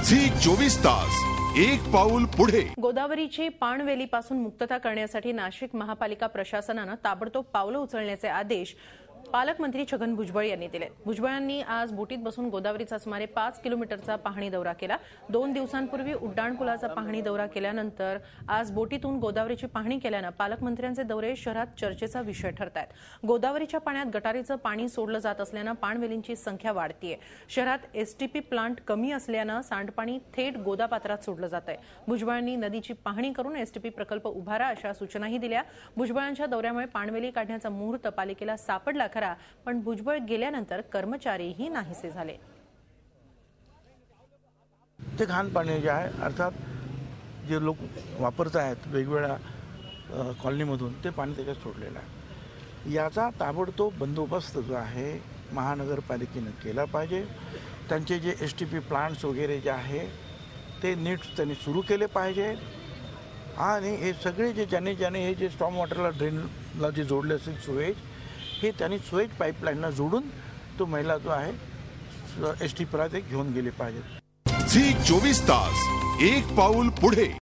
Zee 24 तास एक पाऊल पुढे। गोदावरीची पाणवेलीपासून मुक्तता करण्यासाठी नाशिक महापालिका प्रशासनाने ताबडतोब पावलं उचलण्याचे आदेश पालकमंत्री छगन भुजबळ यांनी दिले। भुजबळांनी आज बोटीत बसून गोदावरीचा सुमारे 5 किलोमीटरचा पाहणी दौरा केला। 2 दिवसांपूर्वी उड्डाणपुलाचा पाहणी दौरा केल्यानंतर आज बोटीतून गोदावरीची पाहणी केल्याने पालकमंत्र्यांचे दौरे शहरात चर्चेचा विषय ठरतायत। गोदावरीच्या पाण्यात गटारीचं पाणी सोडलं जात असल्याने पाणवेलींची संख्या वाढतीये। शहरात एसटीपी प्लांट कमी असल्याने सांडपाणी थेट गोदापात्रात सोडलं जातंय। भुजबळांनी नदीची पाहणी करून एसटीपी प्रकल्प उभारा अशा सूचनाही दिल्या। भुजबळांच्या दौऱ्यामुळे पाणवेली काढण्याचा मुहूर्त पालिकेला सापडला खरा, पण भुजबळ गेल्यानंतर कर्मचारीही नाहीसे झाले। ते घाण पाणी जे आहे, अर्थात जे लोक वापरत आहेत वेगवेगळ्या कॉलनीमधून, ते पाणी त्याच्यात सोडलेलं आहे। याचा ताबडतोब बंदोबस्त जो आहे महानगरपालिकेने केला पाहिजे। त्यांचे जे एसटीपी प्लांट्स वगैरे जे आहे ते नीट त्यांनी सुरू केले पाहिजे आणि हे सगळे जे ज्याने हे जे स्टॉर्म वॉटरला ड्रेनला जे जोडले असेल सुएज, हे त्यांनी सुएज पाईपलाईनला जोडून तो मैला जो आहे एसटी पर्यंत घेऊन गेले पाहिजेत। झी 24 तास एक पाऊल पुढे।